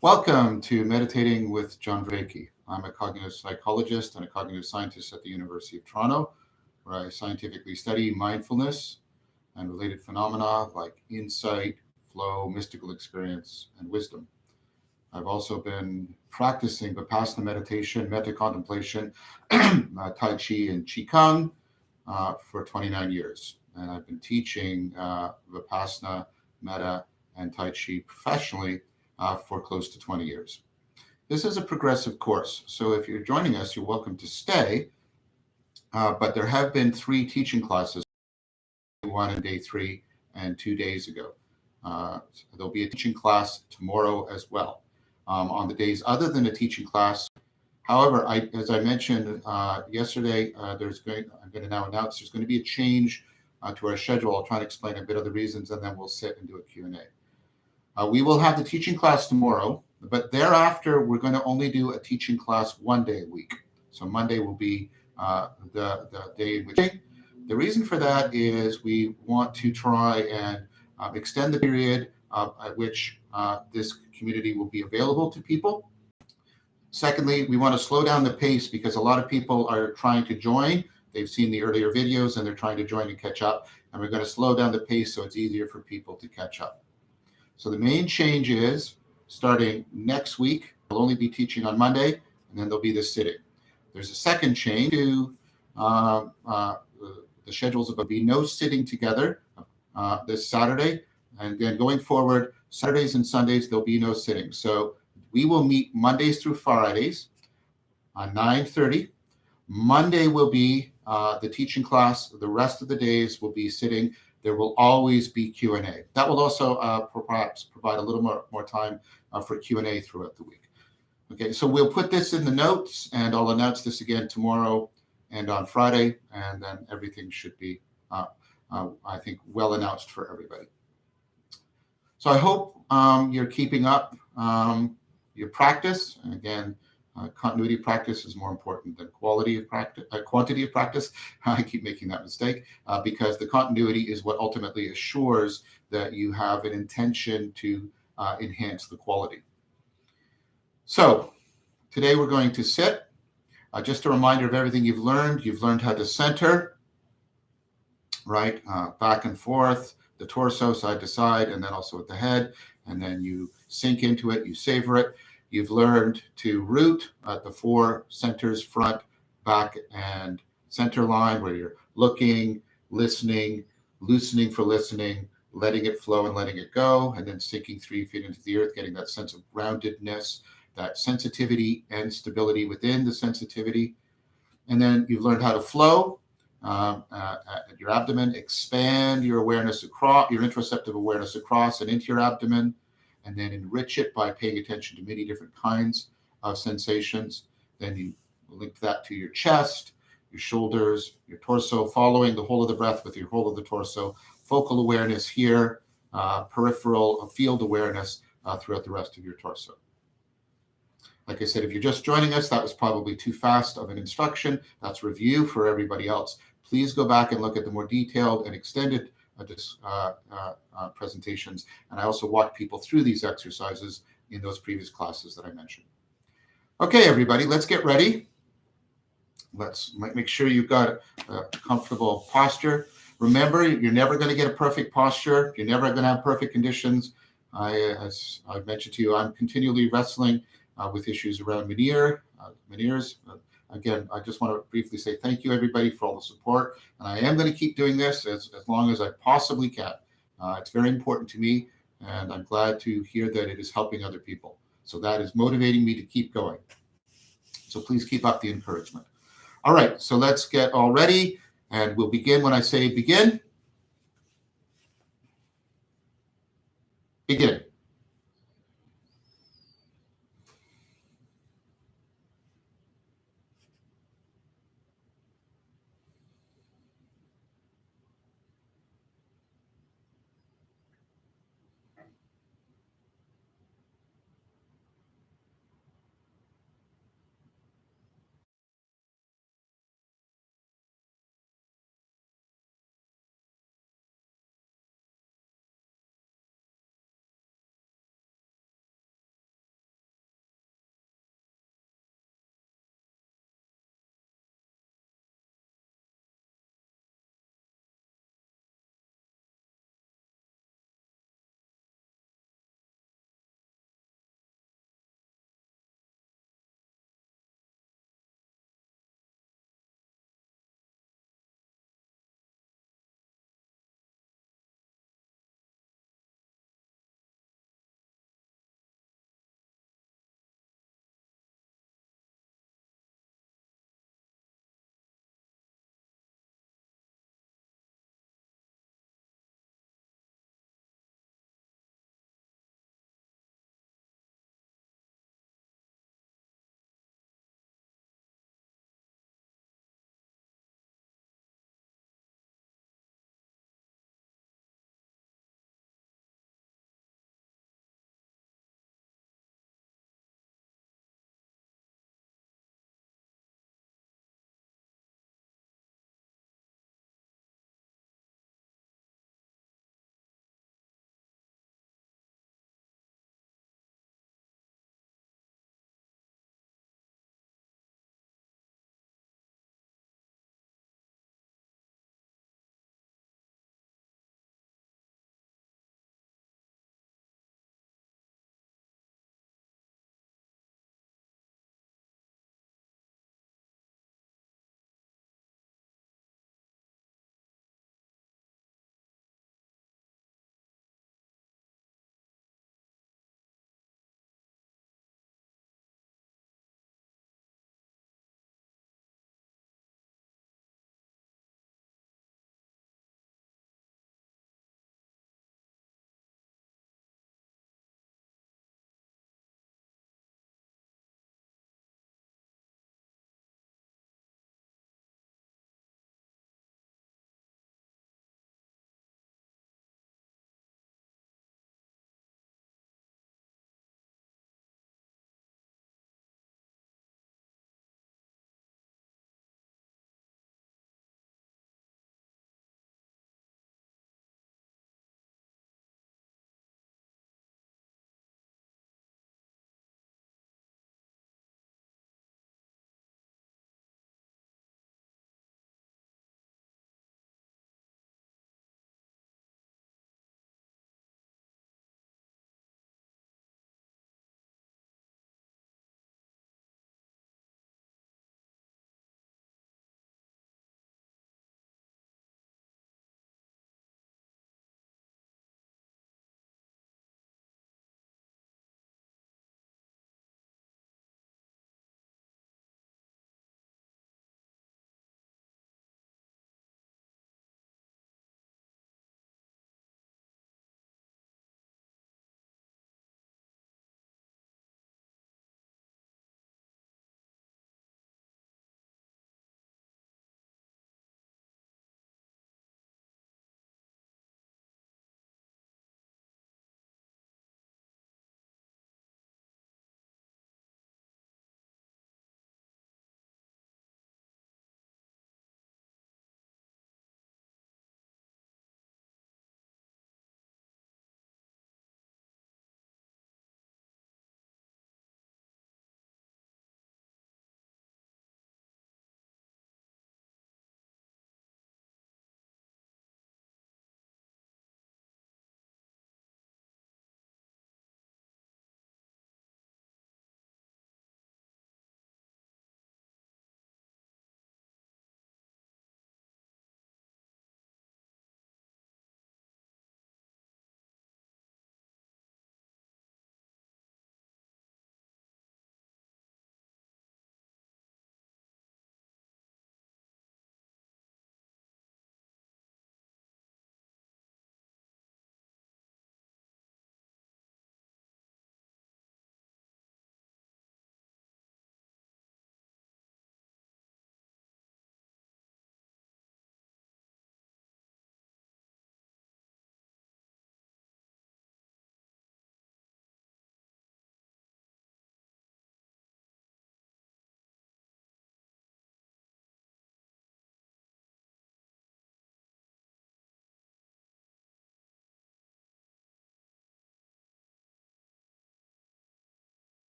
Welcome to Meditating with John Vervaeke. I'm a cognitive psychologist and a cognitive scientist at the University of Toronto, where I scientifically study mindfulness and related phenomena like insight, flow, mystical experience, and wisdom. I've also been practicing Vipassana meditation, metta contemplation, Tai Chi, and Qigong for 29 years. And I've been teaching Vipassana, metta, and Tai Chi professionally for close to 20 years. This is a progressive course, so if you're joining us, you're welcome to stay. But there have been 3 teaching classes, one on day 3 and 2 days ago. There'll be a teaching class tomorrow as well. On the days other than a teaching class, however, as I mentioned yesterday, I'm going to now announce there's going to be a change to our schedule. I'll try to explain a bit of the reasons, and then we'll sit and do a Q&A. We will have the teaching class tomorrow, but thereafter, we're going to only do a teaching class 1 day a week. So Monday will be the day in which. The reason for that is we want to try and extend the period at which this community will be available to people. Secondly, we want to slow down the pace because a lot of people are trying to join. They've seen the earlier videos and they're trying to join and catch up. And we're going to slow down the pace so it's easier for people to catch up. So the main change is starting next week, we'll only be teaching on Monday, and then there'll be the sitting. There's a second change to the schedules. There'll be no sitting together this Saturday. And then going forward, Saturdays and Sundays, there'll be no sitting. So we will meet Mondays through Fridays on 9:30. Monday will be the teaching class. The rest of the days will be sitting. There will always be Q&A. That will also perhaps provide a little more time for Q&A throughout the week. Okay, so we'll put this in the notes, and I'll announce this again tomorrow and on Friday, and then everything should be, I think, well announced for everybody. So I hope you're keeping up your practice. And again, continuity of practice is more important than quantity of practice. I keep making that mistake because the continuity is what ultimately assures that you have an intention to enhance the quality. So today we're going to sit. Just a reminder of everything you've learned. You've learned how to center, right? Back and forth, the torso side to side, and then also at the head. And then you sink into it, you savor it. You've learned to root at the 4 centers, front, back, and center line, where you're looking, listening, loosening for listening, letting it flow and letting it go, and then sinking 3 feet into the earth, getting that sense of groundedness, that sensitivity and stability within the sensitivity. And then you've learned how to flow at your abdomen, expand your awareness across, your interoceptive awareness across and into your abdomen, and then enrich it by paying attention to many different kinds of sensations. Then you link that to your chest, your shoulders, your torso, following the whole of the breath with your whole of the torso, focal awareness here, peripheral field awareness throughout the rest of your torso. Like I said, if you're just joining us, that was probably too fast of an instruction. That's review for everybody else. Please go back and look at the more detailed and extended presentations. And I also walked people through these exercises in those previous classes that I mentioned. Okay, everybody, let's get ready. Let's make sure you've got a comfortable posture. Remember, you're never going to get a perfect posture. You're never going to have perfect conditions. As I've mentioned to you, I'm continually wrestling with issues around Meniere's. Again, I just want to briefly say thank you, everybody, for all the support. And I am going to keep doing this as long as I possibly can. It's very important to me, and I'm glad to hear that it is helping other people. So that is motivating me to keep going. So please keep up the encouragement. All right, so let's get all ready, and we'll begin when I say begin. Begin.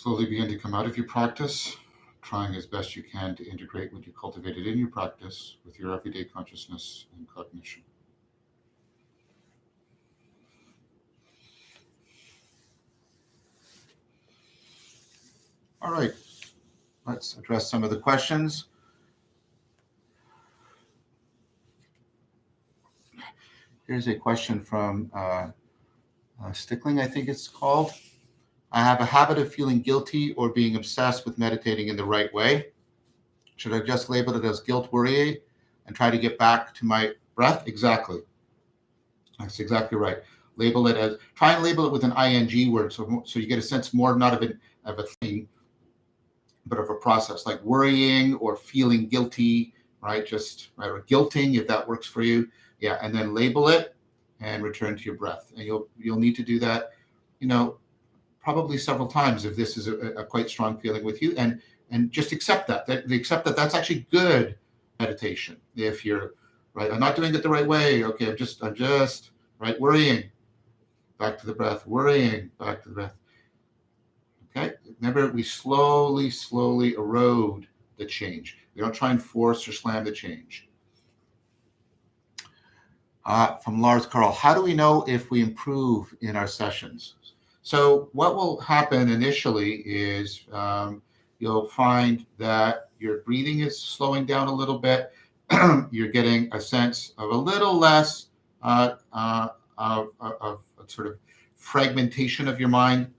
Slowly begin to come out of your practice, trying as best you can to integrate what you cultivated in your practice with your everyday consciousness and cognition. All right, let's address some of the questions. Here's a question from Stickling, I think it's called. I have a habit of feeling guilty or being obsessed with meditating in the right way. Should I just label it as guilt worrying and try to get back to my breath? Exactly. That's exactly right. Try and label it with an ing word, so you get a sense more not of a thing, but of a process, like worrying or feeling guilty, right? Or guilting, if that works for you. Yeah, and then label it and return to your breath. And you'll need to do that, probably several times if this is a quite strong feeling with you, and just accept that that's actually good meditation. If you're right, I'm not doing it the right way. Okay, I'm just right, worrying, back to the breath, worrying, back to the breath. Okay, remember, we slowly erode the change. We don't try and force or slam the change. From Lars Carl, how do we know if we improve in our sessions? So what will happen initially is you'll find that your breathing is slowing down a little bit. You're getting a sense of a little less of sort of fragmentation of your mind.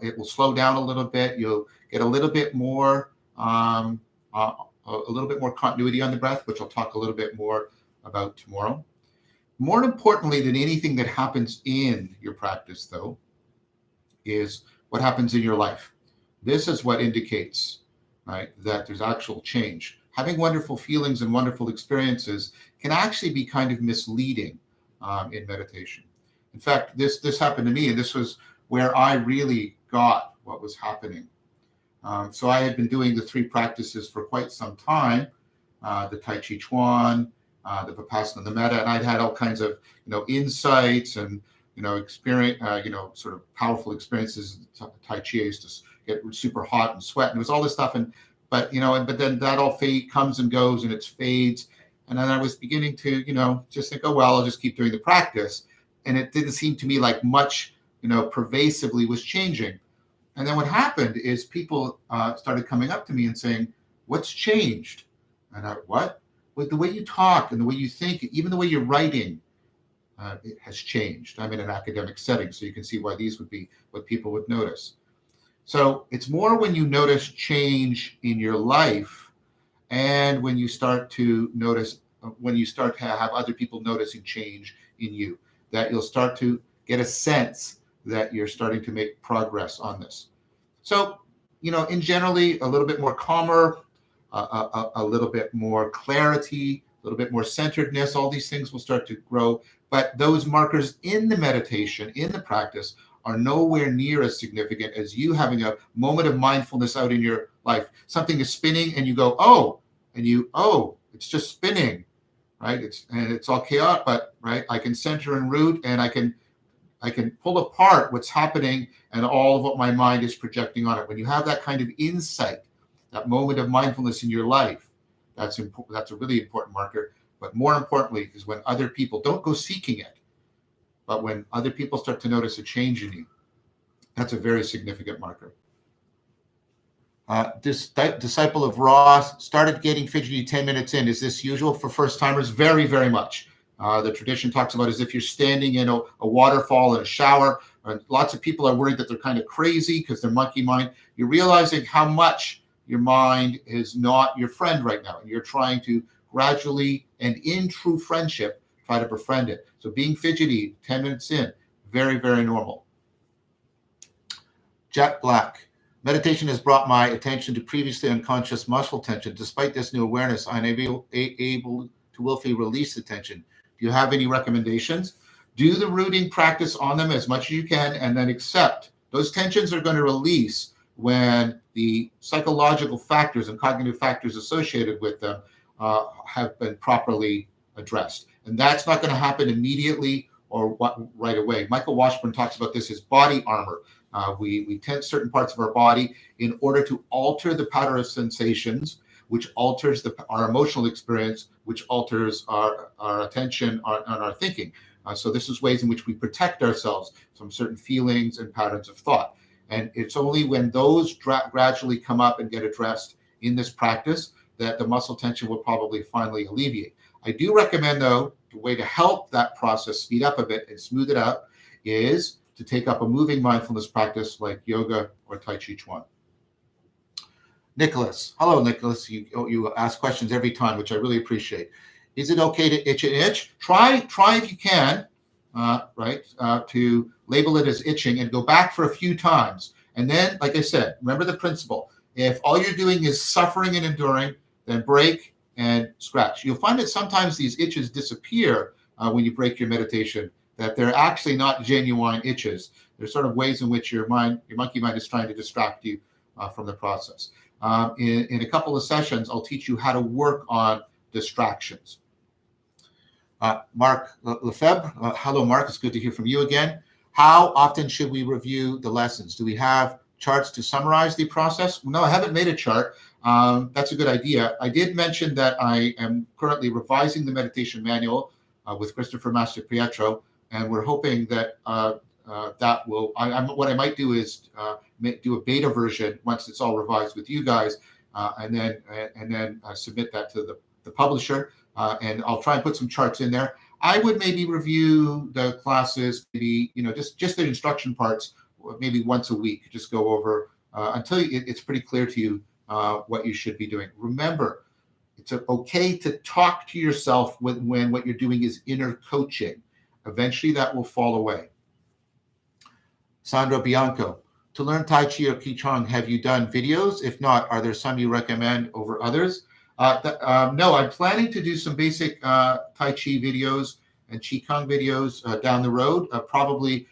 It will slow down a little bit. You'll get a little bit more continuity on the breath, which I'll talk a little bit more about tomorrow. More importantly than anything that happens in your practice, though, is what happens in your life. This is what indicates, right, that there's actual change. Having wonderful feelings and wonderful experiences can actually be kind of misleading in meditation. In fact, this happened to me, and this was where I really got what was happening. So I had been doing the 3 practices for quite some time, the Tai Chi Chuan, the Vipassana, the Metta, and I'd had all kinds of, insights and, experience, sort of powerful experiences. Tai Chi, I used to get super hot and sweat, and it was all this stuff. But then that all comes and goes, and it fades. And then I was beginning to, just think, oh, well, I'll just keep doing the practice. And it didn't seem to me like much, pervasively was changing. And then what happened is people started coming up to me and saying, what's changed? And what? With the way you talk and the way you think, even the way you're writing, it has changed. I'm in an academic setting, so you can see why these would be what people would notice. So it's more when you notice change in your life, and when you start to have other people noticing change in you, that you'll start to get a sense that you're starting to make progress on this. So, in generally a little bit more calmer, a little bit more clarity, a little bit more centeredness, all these things will start to grow. But those markers in the meditation, in the practice, are nowhere near as significant as you having a moment of mindfulness out in your life. Something is spinning and you go, oh, it's just spinning, right? It's all chaotic, but right, I can center and root, and I can pull apart what's happening and all of what my mind is projecting on it. When you have that kind of insight, that moment of mindfulness in your life, that's a really important marker. But more importantly is when other people, don't go seeking it, but when other people start to notice a change in you, that's a very significant marker. This disciple of Ross started getting fidgety 10 minutes in. Is this usual for first timers? Very, very much. The tradition talks about as if you're standing in a waterfall in a shower. And lots of people are worried that they're kind of crazy because they're monkey mind. You're realizing how much your mind is not your friend right now, and you're trying to gradually and in true friendship try to befriend it. So being fidgety 10 minutes in, very, very normal. Jet Black. Meditation has brought my attention to previously unconscious muscle tension. Despite this new awareness, I'm able to willfully release the tension. Do you have any recommendations? Do the rooting practice on them as much as you can, and then accept those tensions are going to release when the psychological factors and cognitive factors associated with them have been properly addressed. And that's not going to happen immediately or right away. Michael Washburn talks about this as body armor. We tense certain parts of our body in order to alter the pattern of sensations, which alters our emotional experience, which alters our attention and our thinking. So this is ways in which we protect ourselves from certain feelings and patterns of thought. And it's only when those gradually come up and get addressed in this practice that the muscle tension will probably finally alleviate. I do recommend, though, the way to help that process speed up a bit and smooth it out is to take up a moving mindfulness practice like yoga or Tai Chi Chuan. Nicholas. Hello, Nicholas. You ask questions every time, which I really appreciate. Is it okay to itch an itch? Try if you can, to label it as itching and go back for a few times. And then, like I said, remember the principle. If all you're doing is suffering and enduring, then break and scratch. You'll find that sometimes these itches disappear when you break your meditation, that they're actually not genuine itches. They're sort of ways in which your monkey mind is trying to distract you from the process. In a couple of sessions, I'll teach you how to work on distractions. Mark Lefebvre, hello, Mark. It's good to hear from you again. How often should we review the lessons? Do we have charts to summarize the process? No, I haven't made a chart. That's a good idea. I did mention that I am currently revising the meditation manual with Christopher Master Pietro, and we're hoping that that will. What I might do is do a beta version once it's all revised with you guys, and then submit that to the publisher. And I'll try and put some charts in there. I would maybe review the classes, maybe just the instruction parts, maybe once a week. Just go over until it's pretty clear to you what you should be doing. Remember, it's okay to talk to yourself when what you're doing is inner coaching. Eventually, that will fall away. Sandra Bianco, to learn Tai Chi or Qigong, have you done videos? If not, are there some you recommend over others? No, I'm planning to do some basic Tai Chi videos and Qigong videos down the road, probably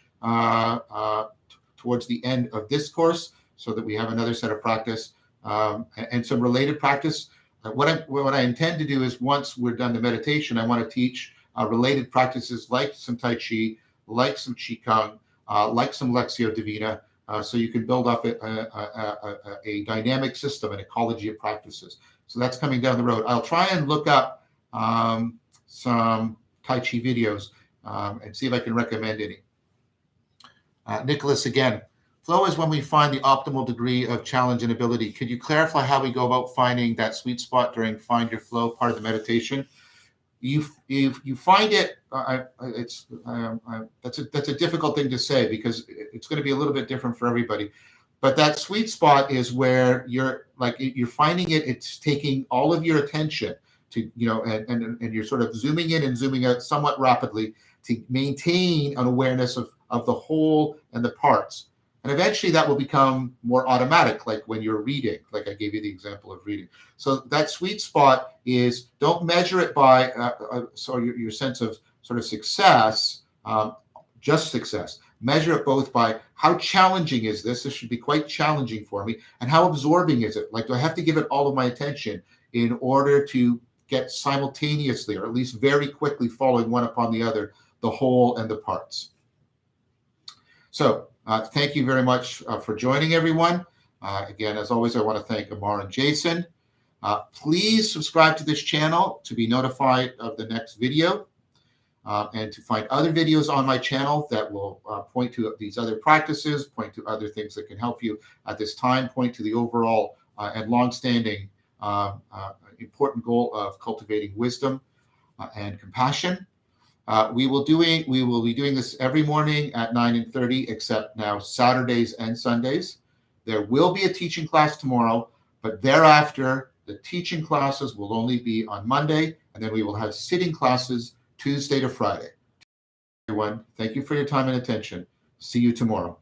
towards the end of this course, so that we have another set of practice and some related practice. What I intend to do is once we're done the meditation, I want to teach related practices like some Tai Chi, like some Qigong, like some Lectio Divina, so you can build up a dynamic system, an ecology of practices. So that's coming down the road. I'll try and look up some Tai Chi videos and see if I can recommend any. Nicholas again. Flow is when we find the optimal degree of challenge and ability. Could you clarify how we go about finding that sweet spot during Find Your Flow part of the meditation? You find it. That's a difficult thing to say because it's going to be a little bit different for everybody. But that sweet spot is where you're finding it. It's taking all of your attention to and you're sort of zooming in and zooming out somewhat rapidly to maintain an awareness of the whole and the parts. And eventually that will become more automatic, like when you're reading, like I gave you the example of reading. So that sweet spot is, don't measure it by your sense of sort of success, just success. Measure it both by how challenging is this? This should be quite challenging for me. And how absorbing is it? Like, do I have to give it all of my attention in order to get simultaneously, or at least very quickly following one upon the other, the whole and the parts? So thank you very much for joining, everyone. Again, as always, I want to thank Amar and Jason. Please subscribe to this channel to be notified of the next video and to find other videos on my channel that will point to these other practices, point to other things that can help you at this time, point to the overall and longstanding important goal of cultivating wisdom and compassion. We will be doing this every morning at 9:30, except now Saturdays and Sundays. There will be a teaching class tomorrow, but thereafter, the teaching classes will only be on Monday, and then we will have sitting classes Tuesday to Friday. Everyone, thank you for your time and attention. See you tomorrow.